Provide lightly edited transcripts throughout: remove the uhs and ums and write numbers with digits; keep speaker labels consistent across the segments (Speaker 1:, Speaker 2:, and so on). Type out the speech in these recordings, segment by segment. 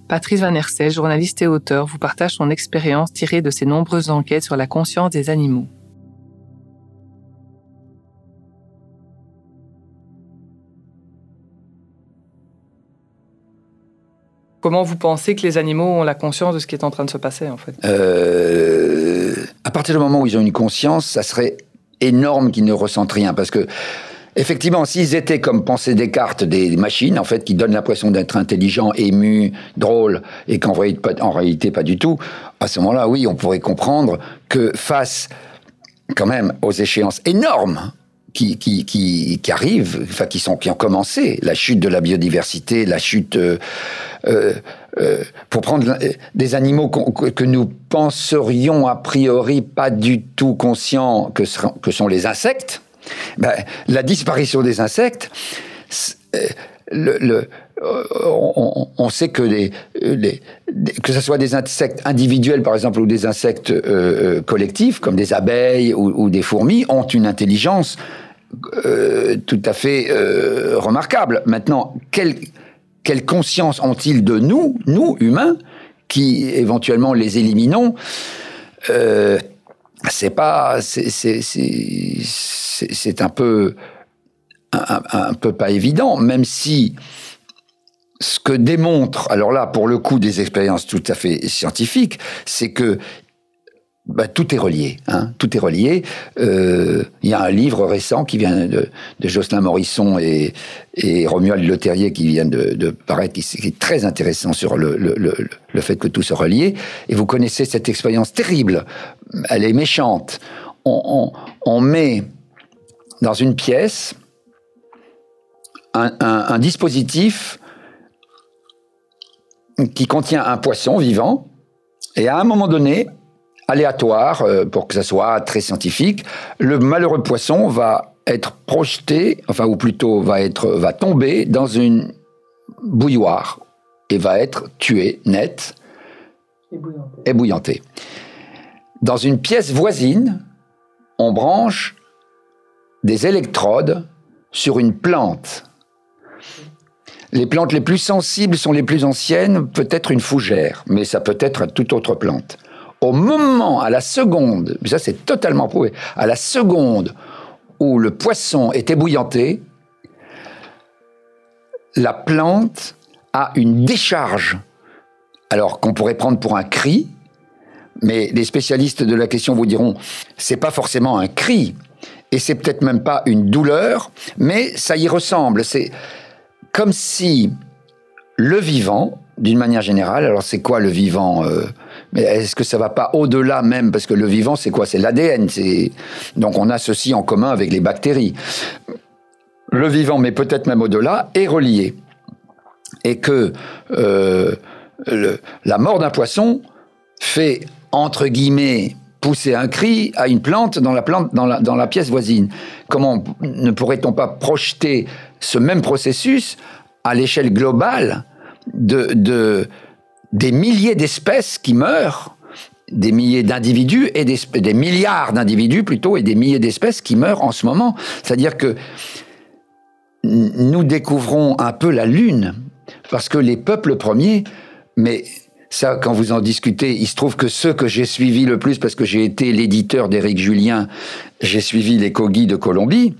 Speaker 1: Patrice Van Hersel, journaliste et auteur, vous partage son expérience tirée de ses nombreuses enquêtes sur la conscience des animaux. Comment vous pensez que les animaux ont la conscience de ce qui est en train de se passer, en fait ?
Speaker 2: À partir du moment où ils ont une conscience, ça serait énorme qu'ils ne ressentent rien. Parce que, effectivement, s'ils étaient, comme pensait Descartes, des machines, en fait, qui donnent l'impression d'être intelligents, émus, drôles, et qu'en réalité, pas du tout, à ce moment-là, oui, on pourrait comprendre que face, quand même, aux échéances énormes qui arrivent, enfin, qui ont commencé, la chute de la biodiversité, la chute... pour prendre des animaux que nous penserions a priori pas du tout conscients que sont les insectes, la disparition des insectes, on sait que que ce soit des insectes individuels par exemple ou des insectes collectifs comme des abeilles ou des fourmis ont une intelligence tout à fait remarquable. Maintenant, quelle conscience ont-ils de nous humains, qui éventuellement les éliminons? C'est un peu pas évident, même si ce que démontre, alors là, pour le coup, des expériences tout à fait scientifiques, c'est que tout est relié. Tout est relié. Il y a un livre récent qui vient de Jocelyn Morisson et Romuald Le Terrier qui vient de paraître, qui est très intéressant sur le fait que tout se relie. Et vous connaissez cette expérience terrible. Elle est méchante. On met dans une pièce un dispositif qui contient un poisson vivant, et à un moment donné, aléatoire, pour que ça soit très scientifique, le malheureux poisson va être projeté, ou plutôt va tomber dans une bouilloire et va être tué net, ébouillanté. Dans une pièce voisine, on branche des électrodes sur une plante. Les plantes les plus sensibles sont les plus anciennes, peut-être une fougère, mais ça peut être toute autre plante. Au moment, à la seconde, ça c'est totalement prouvé, à la seconde où le poisson est ébouillanté, la plante a une décharge, alors qu'on pourrait prendre pour un cri, mais les spécialistes de la question vous diront, c'est pas forcément un cri, et c'est peut-être même pas une douleur, mais ça y ressemble. C'est comme si le vivant, d'une manière générale, alors c'est quoi le vivant mais est-ce que ça va pas au-delà même? Parce que le vivant, c'est quoi? C'est l'ADN. Donc on a ceci en commun avec les bactéries. Le vivant, mais peut-être même au-delà, est relié. Et que la mort d'un poisson fait, entre guillemets, pousser un cri à une plante dans la pièce voisine. Comment ne pourrait-on pas projeter ce même processus à l'échelle globale des milliers d'espèces qui meurent, des milliers d'individus et des milliards d'individus plutôt, et des milliers d'espèces qui meurent en ce moment. C'est-à-dire que nous découvrons un peu la Lune, parce que les peuples premiers, mais ça, quand vous en discutez, il se trouve que ceux que j'ai suivis le plus, parce que j'ai été l'éditeur d'Éric Julien, j'ai suivi les Kogi de Colombie,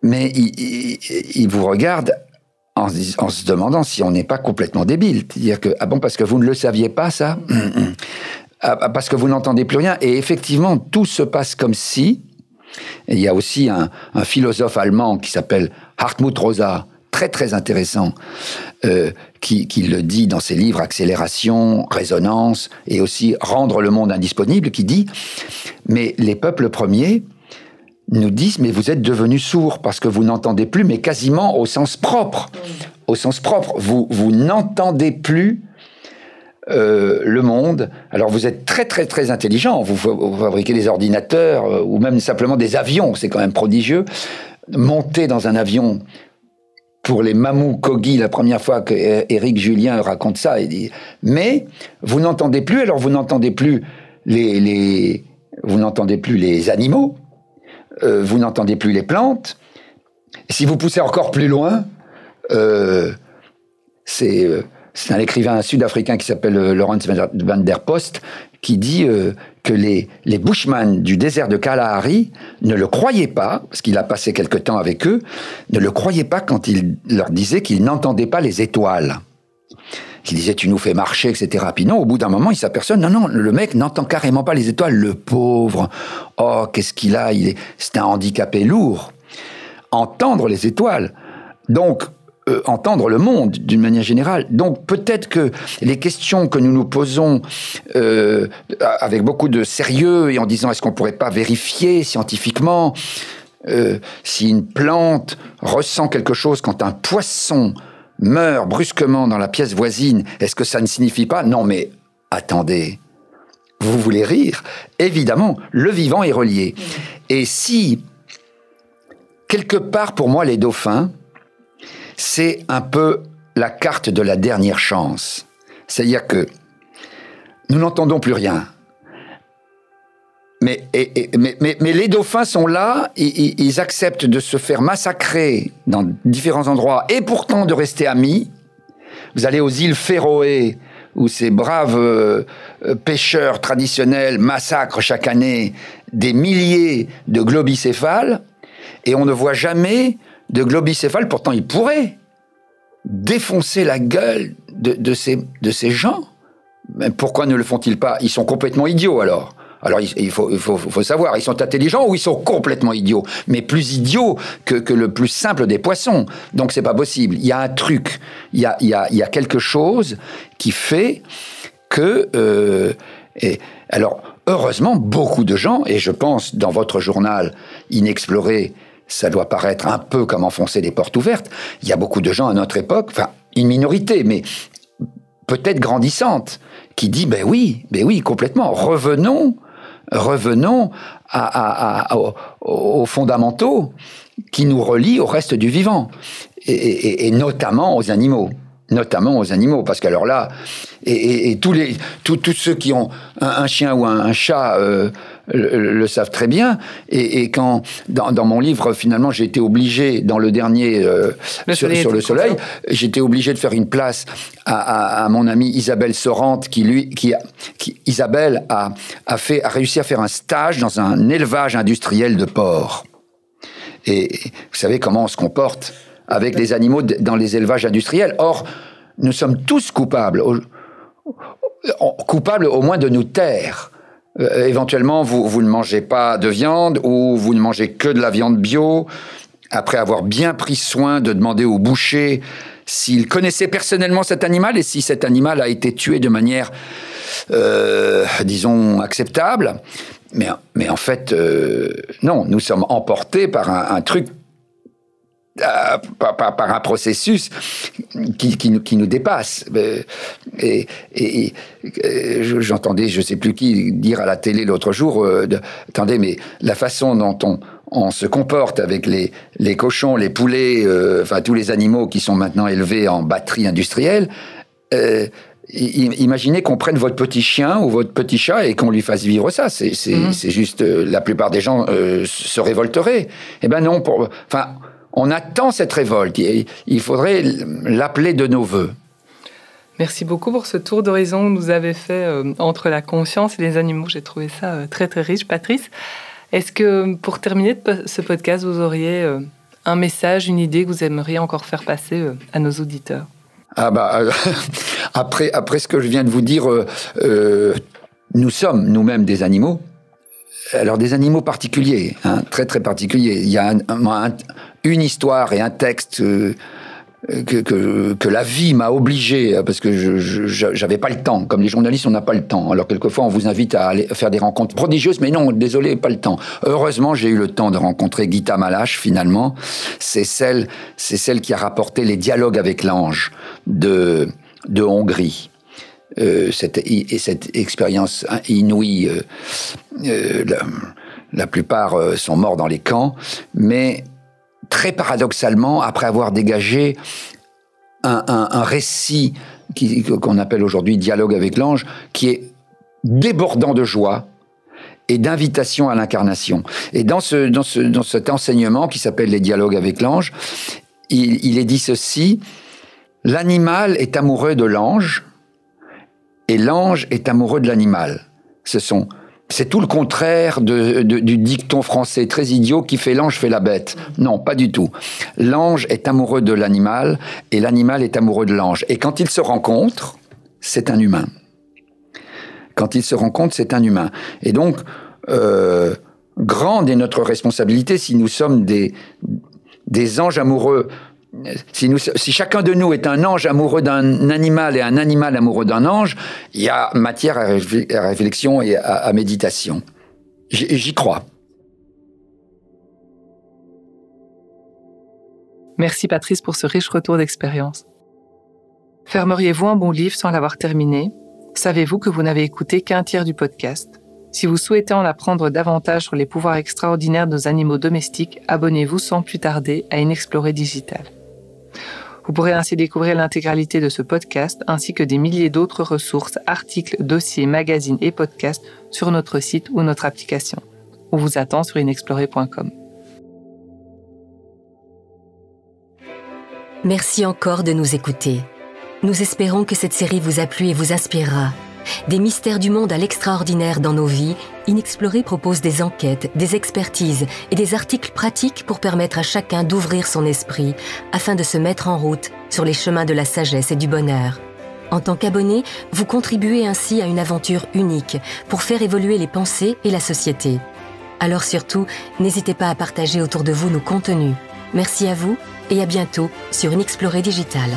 Speaker 2: mais ils vous regardent en se demandant si on n'est pas complètement débile. C'est-à-dire que, parce que vous ne le saviez pas, ça? Parce que vous n'entendez plus rien. Et effectivement, tout se passe comme si... Et il y a aussi un philosophe allemand qui s'appelle Hartmut Rosa, très très intéressant, qui le dit dans ses livres Accélération, Résonance, et aussi Rendre le monde indisponible, qui dit, mais les peuples premiers nous disent, mais vous êtes devenus sourds parce que vous n'entendez plus, mais quasiment au sens propre. Au sens propre. Vous n'entendez plus le monde. Alors vous êtes très très très intelligent. Vous fabriquez des ordinateurs ou même simplement des avions. C'est quand même prodigieux. Monter dans un avion, pour les Mamou Kogi, la première fois que Éric Julien raconte ça, il dit, mais vous n'entendez plus. Alors vous n'entendez plus vous n'entendez plus les animaux. Vous n'entendez plus les plantes. Si vous poussez encore plus loin, c'est un écrivain sud-africain qui s'appelle Laurens van der Post, qui dit que les Bushmen du désert de Kalahari ne le croyaient pas, parce qu'il a passé quelque temps avec eux, ne le croyaient pas quand il leur disait qu'ils n'entendaient pas les étoiles. Qu'il disait, tu nous fais marcher, etc. Puis non, au bout d'un moment, il s'aperçoit, non, le mec n'entend carrément pas les étoiles, le pauvre. Oh, qu'est-ce qu'il a, c'est un handicapé lourd. Entendre les étoiles. Donc, entendre le monde d'une manière générale. Donc peut-être que les questions que nous nous posons avec beaucoup de sérieux et en disant est-ce qu'on pourrait pas vérifier scientifiquement si une plante ressent quelque chose quand un poisson meurt brusquement dans la pièce voisine, est-ce que ça ne signifie pas non mais attendez, vous voulez rire? Évidemment, le vivant est relié. Et si quelque part pour moi les dauphins c'est un peu la carte de la dernière chance. C'est-à-dire que nous n'entendons plus rien. Mais les dauphins sont là, ils acceptent de se faire massacrer dans différents endroits et pourtant de rester amis. Vous allez aux îles Féroé, où ces braves pêcheurs traditionnels massacrent chaque année des milliers de globicéphales et on ne voit jamais de globicéphales, pourtant ils pourraient défoncer la gueule de ces gens. Mais pourquoi ne le font-ils pas? Ils sont complètement idiots alors. Alors il faut savoir, ils sont intelligents ou ils sont complètement idiots, mais plus idiots que le plus simple des poissons. Donc c'est pas possible. Il y a un truc, il y a quelque chose qui fait que... alors heureusement, beaucoup de gens, et je pense dans votre journal Inexploré, ça doit paraître un peu comme enfoncer des portes ouvertes. Il y a beaucoup de gens à notre époque, enfin, une minorité, mais peut-être grandissante, qui dit, ben oui, complètement. Revenons aux fondamentaux qui nous relient au reste du vivant, et notamment aux animaux. Parce qu'alors là, et tous ceux qui ont un chien ou un chat le savent très bien, et quand dans mon livre finalement j'ai été obligé, dans le dernier sur le soleil, j'étais obligé de faire une place à mon amie Isabelle Sorante, Isabelle a réussi à faire un stage dans un élevage industriel de porcs, et vous savez comment on se comporte avec les animaux dans les élevages industriels. Or, nous sommes tous coupables au moins de nous taire. Éventuellement, vous ne mangez pas de viande ou vous ne mangez que de la viande bio, après avoir bien pris soin de demander au boucher s'il connaissait personnellement cet animal et si cet animal a été tué de manière, disons, acceptable. Mais en fait, non, nous sommes emportés par un truc, par un processus qui nous dépasse. Et j'entendais, je ne sais plus qui, dire à la télé l'autre jour, attendez, mais la façon dont on se comporte avec les cochons, les poulets, enfin tous les animaux qui sont maintenant élevés en batterie industrielle, imaginez qu'on prenne votre petit chien ou votre petit chat et qu'on lui fasse vivre ça. C'est juste, la plupart des gens se révolteraient. Eh ben non, on attend cette révolte. Il faudrait l'appeler de nos voeux.
Speaker 1: Merci beaucoup pour ce tour d'horizon que vous avez fait entre la conscience et les animaux. J'ai trouvé ça très, très riche. Patrice, est-ce que, pour terminer ce podcast, vous auriez un message, une idée que vous aimeriez encore faire passer à nos auditeurs?
Speaker 2: Après ce que je viens de vous dire, nous sommes nous-mêmes des animaux. Alors des animaux particuliers, hein, très très particuliers. Il y a une histoire et un texte que la vie m'a obligé, parce que j'avais pas le temps. Comme les journalistes, on n'a pas le temps. Alors quelquefois, on vous invite à aller faire des rencontres prodigieuses, mais non, désolé, pas le temps. Heureusement, j'ai eu le temps de rencontrer Gita Malache, finalement. C'est celle qui a rapporté les dialogues avec l'ange de Hongrie. Cette expérience inouïe, la plupart sont morts dans les camps, mais très paradoxalement, après avoir dégagé un récit qu'on appelle aujourd'hui dialogue avec l'ange, qui est débordant de joie et d'invitation à l'incarnation. Et dans cet enseignement qui s'appelle les dialogues avec l'ange, il est dit ceci: L'animal est amoureux de l'ange et l'ange est amoureux de l'animal. C'est tout le contraire du dicton français très idiot qui fait l'ange fait la bête. Non, pas du tout. L'ange est amoureux de l'animal et l'animal est amoureux de l'ange. Et quand ils se rencontrent, c'est un humain. Quand ils se rencontrent, c'est un humain. Et donc, grande est notre responsabilité si nous sommes des anges amoureux. Si chacun de nous est un ange amoureux d'un animal et un animal amoureux d'un ange, il y a matière à réflexion et à méditation. J'y crois.
Speaker 1: Merci Patrice pour ce riche retour d'expérience. Fermeriez-vous un bon livre sans l'avoir terminé? Savez-vous que vous n'avez écouté qu'un tiers du podcast? Si vous souhaitez en apprendre davantage sur les pouvoirs extraordinaires de nos animaux domestiques, abonnez-vous sans plus tarder à Inexploré Digital. Vous pourrez ainsi découvrir l'intégralité de ce podcast ainsi que des milliers d'autres ressources, articles, dossiers, magazines et podcasts sur notre site ou notre application. On vous attend sur inexploré.com.
Speaker 3: Merci encore de nous écouter. Nous espérons que cette série vous a plu et vous inspirera. Des mystères du monde à l'extraordinaire dans nos vies, Inexploré propose des enquêtes, des expertises et des articles pratiques pour permettre à chacun d'ouvrir son esprit afin de se mettre en route sur les chemins de la sagesse et du bonheur. En tant qu'abonné, vous contribuez ainsi à une aventure unique pour faire évoluer les pensées et la société. Alors surtout, n'hésitez pas à partager autour de vous nos contenus. Merci à vous et à bientôt sur Inexploré Digital.